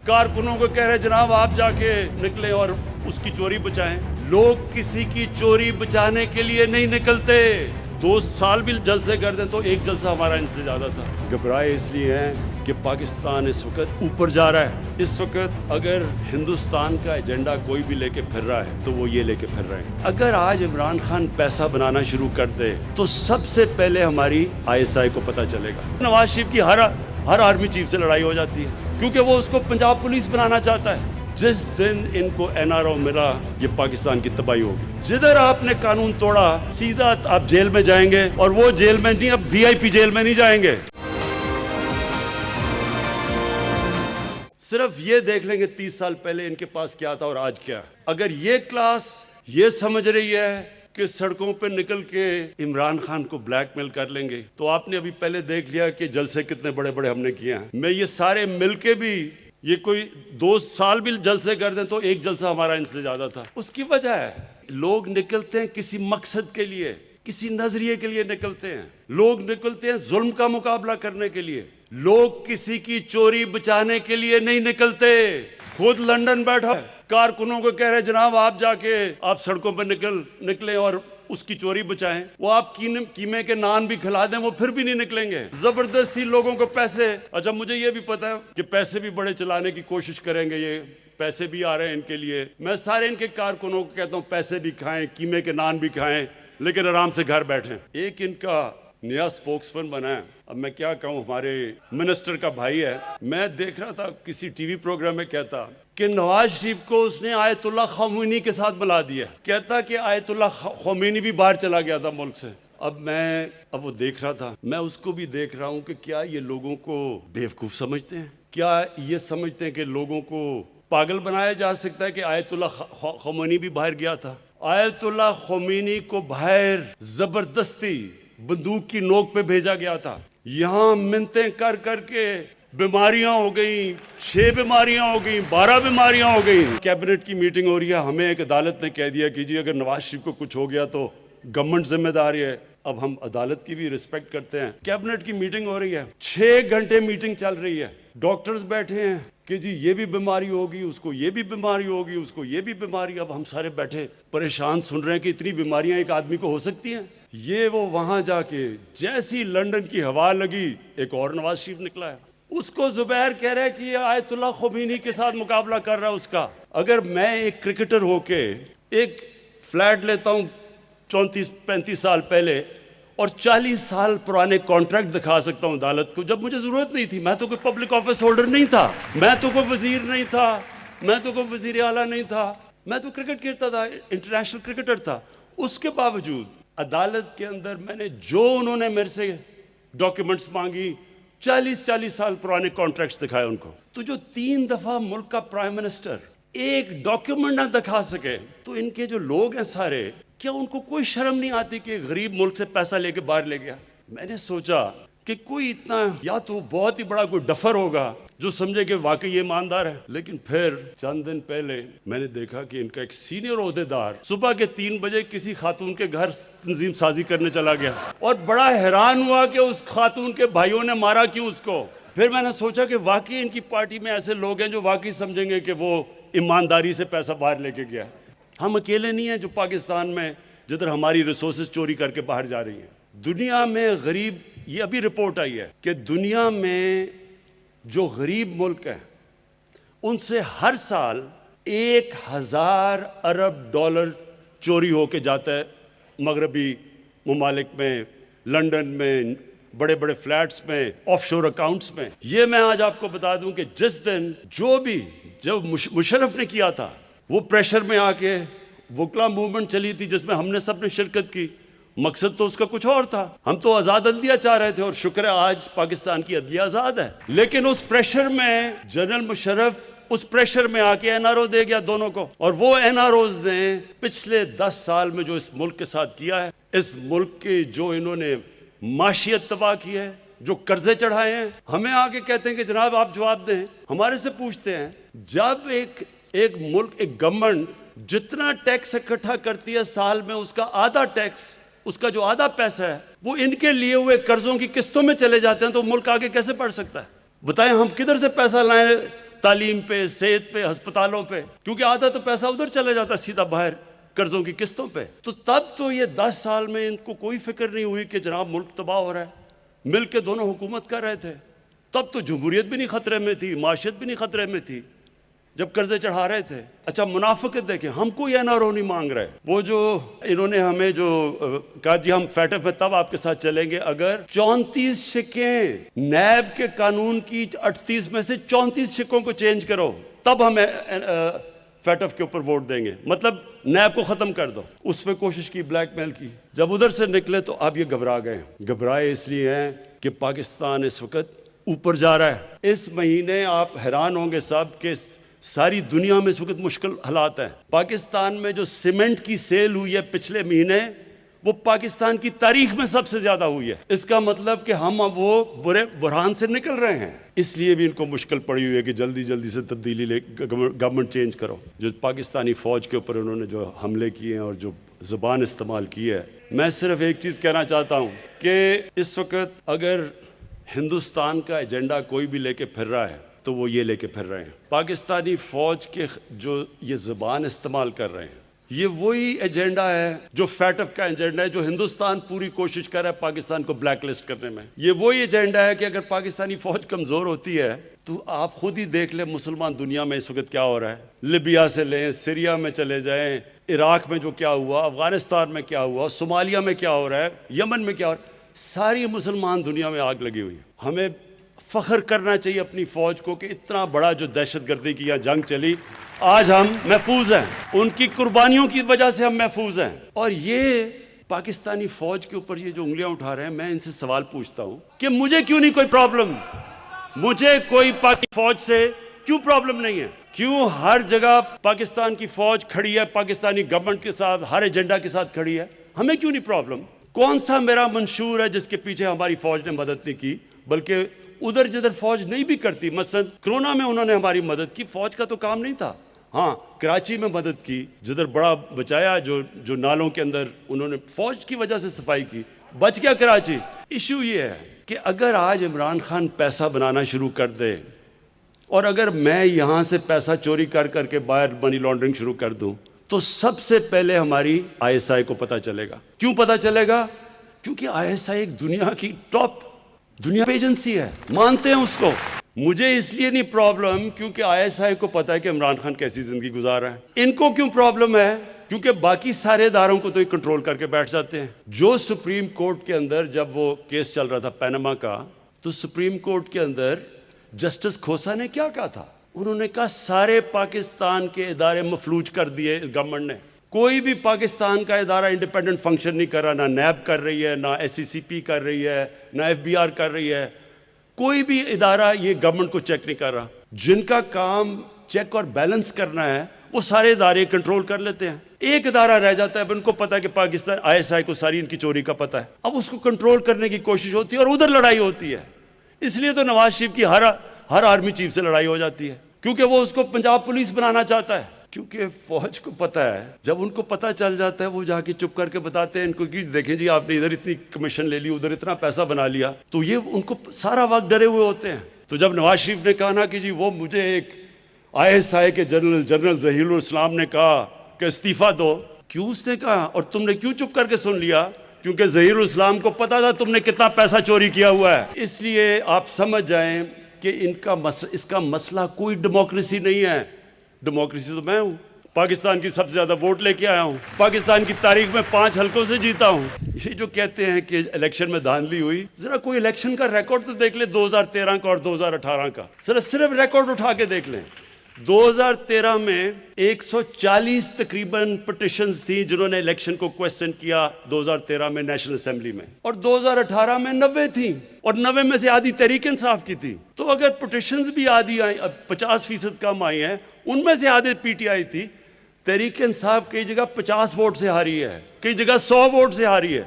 کارکنوں کو کہہ رہے جناب آپ جا کے نکلیں اور اس کی چوری بچائیں. لوگ کسی کی چوری بچانے کے لیے نہیں نکلتے. 2 سال بھی جلسے کر دیں تو ایک جلسہ ہمارا ان سے زیادہ تھا. گھبرائے اس لیے ہیں کہ پاکستان اس وقت اوپر جا رہا ہے. اس وقت اگر ہندوستان کا ایجنڈا کوئی بھی لے کے پھر رہا ہے تو وہ یہ لے کے پھر رہے ہیں. اگر آج عمران خان پیسہ بنانا شروع کر دے تو سب سے پہلے ہماری ISI کو پتہ چلے گا. نواز شریف کی ہر آرمی چیف سے لڑائی ہو جاتی ہے کیونکہ وہ اس کو پنجاب پولیس بنانا چاہتا ہے. جس دن ان کو NRO ملا یہ پاکستان کی تباہی ہوگی. جدھر آپ نے قانون توڑا سیدھا آپ جیل میں جائیں گے, اور وہ جیل میں نہیں, اب VIP جیل میں نہیں جائیں گے. صرف یہ دیکھ لیں گے 30 سال پہلے ان کے پاس کیا تھا اور آج کیا. اگر یہ کلاس یہ سمجھ رہی ہے کہ سڑکوں پہ نکل کے عمران خان کو بلیک میل کر لیں گے تو آپ نے ابھی پہلے دیکھ لیا کہ جلسے کتنے بڑے بڑے ہم نے کیے ہیں. میں یہ سارے مل کے بھی یہ کوئی 2 سال بھی جلسے کر دیں تو ایک جلسہ ہمارا ان سے زیادہ تھا. اس کی وجہ ہے لوگ نکلتے ہیں کسی مقصد کے لیے, کسی نظریے کے لیے نکلتے ہیں. لوگ نکلتے ہیں ظلم کا مقابلہ کرنے کے لیے. لوگ کسی کی چوری بچانے کے لیے نہیں نکلتے. خود لندن بیٹھا کارکنوں کو کہہ رہے جناب آپ جا کے آپ سڑکوں پہ نکلیں اور اس کی چوری بچائیں. وہ آپ قیمے کے نان بھی کھلا دیں وہ پھر بھی نہیں نکلیں گے. زبردستی لوگوں کو پیسے, اچھا مجھے یہ بھی پتا ہے کہ پیسے بھی بڑے چلانے کی کوشش کریں گے, یہ پیسے بھی آ رہے ہیں ان کے لیے. میں سارے ان کے کارکنوں کو کہتا ہوں پیسے بھی کھائیں, قیمے کے نان بھی کھائیں, لیکن آرام سے گھر بیٹھیں. ایک ان کا نیا سپوکس پرسن بنا ہے. اب میں کیا کہوں, ہمارے منسٹر کا بھائی ہے. میں دیکھ رہا تھا کسی ٹی وی پروگرام میں کہتا کہ نواز شریف کو اس نے آیت اللہ خمینی کے ساتھ ملا دیا. کہتا کہ آیت اللہ خمینی بھی باہر چلا گیا تھا ملک سے. اب وہ دیکھ رہا تھا, میں اس کو بھی دیکھ رہا ہوں کہ کیا یہ لوگوں کو بیوقوف سمجھتے ہیں, کیا یہ سمجھتے ہیں کہ لوگوں کو پاگل بنایا جا سکتا ہے کہ آیت اللہ خمینی بھی باہر گیا تھا. آیت اللہ خمینی کو باہر زبردستی بندوق کی نوک پہ بھیجا گیا تھا. یہاں منتیں کر کر کے بیماریاں ہو گئیں, 6 بیماریاں ہو گئیں, 12 بیماریاں ہو گئیں. کیبنٹ کی میٹنگ ہو رہی ہے, ہمیں ایک عدالت نے کہہ دیا کہ جی اگر نواز شریف کو کچھ ہو گیا تو گورنمنٹ ذمہ دار ہے. اب ہم عدالت کی بھی رسپیکٹ کرتے ہیں. کیبنٹ کی میٹنگ ہو رہی ہے, 6 گھنٹے میٹنگ چل رہی ہے, ڈاکٹرز بیٹھے ہیں کہ جی یہ بھی بیماری ہوگی, اس کو یہ بھی بیماری ہوگی, اس کو یہ بھی بیماری. اب ہم سارے بیٹھے پریشان سن رہے ہیں کہ اتنی بیماریاں ایک آدمی کو ہو سکتی ہیں. یہ وہ وہاں جا کے جیسی لندن کی ہوا لگی ایک اور نواز شریف نکلا ہے. اس کو زبیر کہہ رہا ہے کہ یہ آیت اللہ خمینی کے ساتھ مقابلہ کر رہا ہے اس کا. اگر میں ایک کرکٹر ہو کے ایک فلیٹ لیتا ہوں 34-35 سال پہلے اور 40 سال پرانے کانٹریکٹ دکھا سکتا ہوں عدالت کو, جب مجھے ضرورت نہیں تھی, میں تو کوئی پبلک آفس ہولڈر نہیں تھا, میں تو کوئی وزیر نہیں تھا, میں تو کوئی وزیر اعلیٰ نہیں تھا, میں تو کرکٹ کھیلتا تھا, انٹرنیشنل کرکٹر تھا. اس کے باوجود عدالت کے اندر میں نے جو انہوں نے میرے سے ڈاکیومنٹس مانگی 40 سال پرانے کانٹریکٹس دکھائے ان کو. تو جو 3 دفعہ ملک کا پرائم منسٹر ایک ڈاکیومنٹ نہ دکھا سکے تو ان کے جو لوگ ہیں سارے, کیا ان کو کوئی شرم نہیں آتی کہ غریب ملک سے پیسہ لے کے باہر لے گیا. میں نے سوچا کہ کوئی اتنا یا تو بہت ہی بڑا کوئی ڈفر ہوگا جو سمجھے کہ واقعی یہ ایماندار ہے. لیکن پھر چند دن پہلے میں نے دیکھا کہ ان کا ایک سینئر عہدیدار صبح کے 3 بجے کسی خاتون کے گھر تنظیم سازی کرنے چلا گیا, اور بڑا حیران ہوا کہ اس خاتون کے بھائیوں نے مارا کیوں اس کو. پھر میں نے سوچا کہ واقعی ان کی پارٹی میں ایسے لوگ ہیں جو واقعی سمجھیں گے کہ وہ ایمانداری سے پیسہ باہر لے کے گیا. ہم اکیلے نہیں ہیں جو پاکستان میں جدھر ہماری ریسورسز چوری کر کے باہر جا رہی ہیں. دنیا میں غریب, یہ ابھی رپورٹ آئی ہے کہ دنیا میں جو غریب ملک ہیں ان سے ہر سال 1000 ارب ڈالر چوری ہو کے جاتا ہے مغربی ممالک میں, لندن میں, بڑے بڑے فلیٹس میں, آف شور اکاؤنٹس میں. یہ میں آج آپ کو بتا دوں کہ جس دن جو مشرف نے کیا تھا وہ پریشر میں آ کے وکلا موومنٹ چلی تھی جس میں ہم نے سب نے شرکت کی, مقصد تو اس کا کچھ اور تھا. ہم تو آزاد عدلیہ چاہ رہے تھے اور شکر ہے آج پاکستان کی عدلیہ آزاد ہے. لیکن اس پریشر میں جنرل مشرف اس پریشر میں آ کے NRO دے گیا دونوں کو, اور وہ NROز نے پچھلے 10 سال میں جو اس ملک کے ساتھ کیا ہے, اس ملک کے جو انہوں نے معاشیت تباہ کی ہے, جو قرضے چڑھائے ہیں, ہمیں آ کے کہتے ہیں کہ جناب آپ جواب دیں. ہمارے سے پوچھتے ہیں جب ایک ملک, ایک گورنمنٹ جتنا ٹیکس اکٹھا کرتی ہے سال میں اس کا آدھا ٹیکس, اس کا جو آدھا پیسہ ہے وہ ان کے لیے ہوئے قرضوں کی قسطوں میں چلے جاتے ہیں, تو ملک آگے کیسے بڑھ سکتا ہے؟ بتائیں ہم کدھر سے پیسہ لائیں تعلیم پہ، صحت پہ، ہسپتالوں پہ، کیونکہ آدھا تو پیسہ ادھر چلا جاتا سیدھا باہر قرضوں کی قسطوں پہ. تو تب تو یہ 10 سال میں ان کو کوئی فکر نہیں ہوئی کہ جناب ملک تباہ ہو رہا ہے. مل کے دونوں حکومت کر رہے تھے. تب تو جمہوریت بھی نہیں خطرے میں تھی، معاشیت بھی نہیں خطرے میں تھی جب قرضے چڑھا رہے تھے. اچھا منافقت دیکھیں، ہم کو یہ NRO نہیں مانگ رہے. وہ جو انہوں نے ہمیں جو کہا جی ہم فیٹف میں تب آپ کے ساتھ چلیں گے اگر 34 شقیں نیب کے قانون کی 38 میں سے 34 شقوں کو چینج کرو، تب ہمیں فیٹف کے اوپر ووٹ دیں گے. مطلب نیب کو ختم کر دو. اس پہ کوشش کی، بلیک میل کی. جب ادھر سے نکلے تو اب یہ گھبرا گئے. گھبرائے اس لیے ہیں کہ پاکستان اس وقت اوپر جا رہا ہے. اس مہینے آپ حیران ہوں گے سب کہ ساری دنیا میں اس وقت مشکل حالات ہیں. پاکستان میں جو سیمنٹ کی سیل ہوئی ہے پچھلے مہینے، وہ پاکستان کی تاریخ میں سب سے زیادہ ہوئی ہے. اس کا مطلب کہ ہم اب وہ برے بحران سے نکل رہے ہیں. اس لیے بھی ان کو مشکل پڑی ہوئی ہے کہ جلدی جلدی سے تبدیلی لے گورنمنٹ چینج کرو. جو پاکستانی فوج کے اوپر انہوں نے جو حملے کیے ہیں اور جو زبان استعمال کی ہے، میں صرف ایک چیز کہنا چاہتا ہوں کہ اس وقت اگر ہندوستان کا ایجنڈا کوئی بھی لے کے پھر رہا ہے تو وہ یہ لے کے پھر رہے ہیں. پاکستانی فوج کے جو یہ زبان استعمال کر رہے ہیں، یہ وہی ایجنڈا ہے جو فیٹف کا ایجنڈا ہے، جو ہندوستان پوری کوشش کر رہا ہے پاکستان کو بلیک لسٹ کرنے میں. یہ وہی ایجنڈا ہے کہ اگر پاکستانی فوج کمزور ہوتی ہے تو آپ خود ہی دیکھ لیں مسلمان دنیا میں اس وقت کیا ہو رہا ہے. لیبیا سے لیں، سیریا میں چلے جائیں، عراق میں جو کیا ہوا، افغانستان میں کیا ہوا، صومالیہ میں کیا ہو رہا ہے، یمن میں کیا ہو رہا ہے. ساری مسلمان دنیا میں آگ لگی ہوئی ہے. ہمیں فخر کرنا چاہیے اپنی فوج کو کہ اتنا بڑا جو دہشت گردی کی یہاں جنگ چلی، آج ہم محفوظ ہیں. ان کی قربانیوں کی وجہ سے ہم محفوظ ہیں. اور یہ پاکستانی فوج کے اوپر یہ جو انگلیاں اٹھا رہے ہیں، میں ان سے سوال پوچھتا ہوں کہ مجھے کیوں نہیں کوئی پرابلم؟ مجھے کوئی پاکستانی فوج سے کیوں پرابلم نہیں ہے؟ کیوں ہر جگہ پاکستان کی فوج کھڑی ہے، پاکستانی گورنمنٹ کے ساتھ، ہر ایجنڈا کے ساتھ کھڑی ہے؟ ہمیں کیوں نہیں پرابلم؟ کون سا میرا منشور ہے جس کے پیچھے ہماری فوج نے مدد نہیں کی؟ بلکہ ادھر جدھر فوج نہیں بھی کرتی، مثلا کرونا میں انہوں نے ہماری مدد کی، فوج کا تو کام نہیں تھا. ہاں کراچی میں مدد کی، جدھر بڑا بچایا، جو نالوں کے اندر انہوں نے فوج کی وجہ سے صفائی کی، بچ گیا کراچی. ایشو یہ ہے کہ اگر آج عمران خان پیسہ بنانا شروع کر دے اور اگر میں یہاں سے پیسہ چوری کر کر کے باہر منی لانڈرنگ شروع کر دوں تو سب سے پہلے ہماری ISI کو پتہ چلے گا. کیوں پتہ چلے گا؟ کیونکہ ISI ایک دنیا کی ٹاپ دنیا پہ ایجنسی ہے، مانتے ہیں اس کو. مجھے اس لیے نہیں پرابلم کیونکہ ISI کو پتہ ہے کہ عمران خان کیسی زندگی گزار رہا ہے. ان کو کیوں پرابلم ہے؟ کیونکہ باقی سارے اداروں کو تو یہ کنٹرول کر کے بیٹھ جاتے ہیں. جو سپریم کورٹ کے اندر جب وہ کیس چل رہا تھا پینما کا، تو سپریم کورٹ کے اندر جسٹس کھوسا نے کیا کہا تھا؟ انہوں نے کہا سارے پاکستان کے ادارے مفلوج کر دیے گورنمنٹ نے. کوئی بھی پاکستان کا ادارہ انڈیپینڈنٹ فنکشن نہیں کر رہا، نہ نیب کر رہی ہے، نہ SCCP کر رہی ہے، نہ FBR کر رہی ہے. کوئی بھی ادارہ یہ گورنمنٹ کو چیک نہیں کر رہا. جن کا کام چیک اور بیلنس کرنا ہے وہ سارے ادارے کنٹرول کر لیتے ہیں. ایک ادارہ رہ جاتا ہے، اب ان کو پتا ہے کہ پاکستان ISI کو ساری ان کی چوری کا پتا ہے. اب اس کو کنٹرول کرنے کی کوشش ہوتی ہے اور ادھر لڑائی ہوتی ہے. اس لیے تو نواز شریف کی ہر آرمی چیف سے لڑائی ہو جاتی ہے، کیونکہ وہ اس کو پنجاب پولیس بنانا چاہتا ہے. کیونکہ فوج کو پتہ ہے، جب ان کو پتہ چل جاتا ہے وہ جا کے چپ کر کے بتاتے ہیں ان کو کہ دیکھیں جی آپ نے ادھر اتنی کمیشن لے لی، ادھر اتنا پیسہ بنا لیا. تو یہ ان کو سارا وقت ڈرے ہوئے ہوتے ہیں. تو جب نواز شریف نے کہا نا کہ جی وہ مجھے ایک ISI کے جنرل ظہیر الاسلام نے کہا کہ استعفیٰ دو، کیوں اس نے کہا اور تم نے کیوں چپ کر کے سن لیا؟ کیونکہ ظہیر الاسلام کو پتا تھا تم نے کتنا پیسہ چوری کیا ہوا ہے. اس لیے آپ سمجھ جائیں کہ اس کا مسئلہ کوئی ڈیموکریسی نہیں ہے. ڈیموکریسی تو میں ہوں، پاکستان کی سب سے زیادہ ووٹ لے کے آیا ہوں، پاکستان کی تاریخ میں 5 حلقوں سے جیتا ہوں. یہ جو کہتے ہیں کہ الیکشن میں دھاندلی ہوئی، ذرا کوئی الیکشن کا ریکارڈ تو دیکھ لیں، 2013 کا اور 2018 کا. صرف ریکارڈ اٹھا کے دیکھ لیں. 2013 میں 140 تقریباً پٹیشنز تھیں جنہوں نے الیکشن کو کویسچن کیا 2013 میں نیشنل اسمبلی میں، اور 2018 میں 90 تھیں، اور 90 میں سے آدھی تحریک انصاف کی تھی. تو اگر پٹیشنز بھی آدھی آئیں، اب 50% کم آئی ہیں، ان میں سے آدھے PTI تھی. تحریک انصاف کئی جگہ 50 ووٹ سے ہاری ہے، کئی جگہ 100 ووٹ سے ہاری ہے.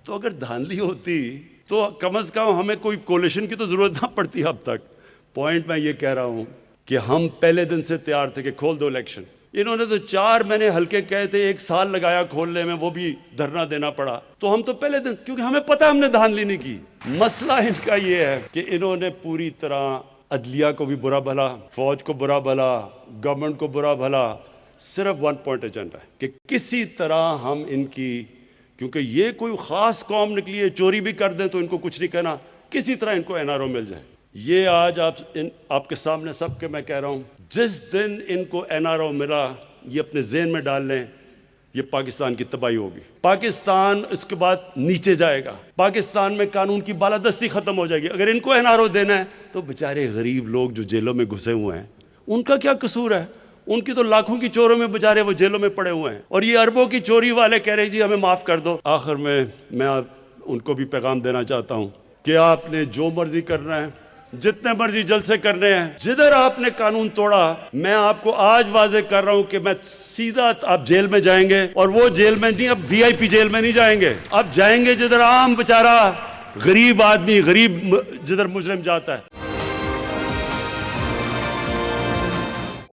تو اگر دھاندلی ہوتی تو کم از کم ہمیں کوئی کولیشن کی تو ضرورت نہ پڑتی اب تک. پوائنٹ میں یہ کہہ رہا ہوں کہ ہم پہلے دن سے تیار تھے کہ کھول دو الیکشن. انہوں نے تو 4 مہینے ہلکے کہے تھے، 1 سال لگایا کھولنے میں، وہ بھی دھرنا دینا پڑا. تو ہم تو پہلے دن، کیونکہ ہمیں پتہ ہم نے دھاندلی نہیں کی. مسئلہ ان کا یہ ہے کہ انہوں نے پوری طرح عدلیہ کو بھی برا بھلا، فوج کو برا بھلا، گورنمنٹ کو برا بھلا، صرف ون پوائنٹ ایجنڈا ہے کہ کسی طرح ہم ان کی، کیونکہ یہ کوئی خاص قوم نکلی ہے، چوری بھی کر دیں تو ان کو کچھ نہیں کہنا، کسی طرح ان کو این آر او مل جائے۔ یہ آج آپ کے سامنے سب کے میں کہہ رہا ہوں، جس دن ان کو این آر او ملا، یہ اپنے ذہن میں ڈال لیں، یہ پاکستان کی تباہی ہوگی۔ پاکستان اس کے بعد نیچے جائے گا، پاکستان میں قانون کی بالادستی ختم ہو جائے گی۔ اگر ان کو این آر او دینا ہے تو بیچارے غریب لوگ جو جیلوں میں گھسے ہوئے ہیں، ان کا کیا قصور ہے؟ ان کی تو لاکھوں کی چوروں میں بیچارے وہ جیلوں میں پڑے ہوئے ہیں، اور یہ اربوں کی چوری والے کہہ رہے جی ہمیں معاف کر دو۔ آخر میں ان کو بھی پیغام دینا چاہتا ہوں کہ آپ نے جو مرضی کرنا ہے، جتنے مرضی جلسے کرنے ہیں، جدھر آپ نے قانون توڑا، میں آپ کو آج واضح کر رہا ہوں کہ میں سیدھا آپ جیل میں جائیں گے، اور وہ جیل میں نہیں، اب وی آئی پی جیل میں نہیں جائیں گے، اب جائیں گے جدھر عام بیچارہ غریب آدمی، غریب جدھر مجرم جاتا ہے۔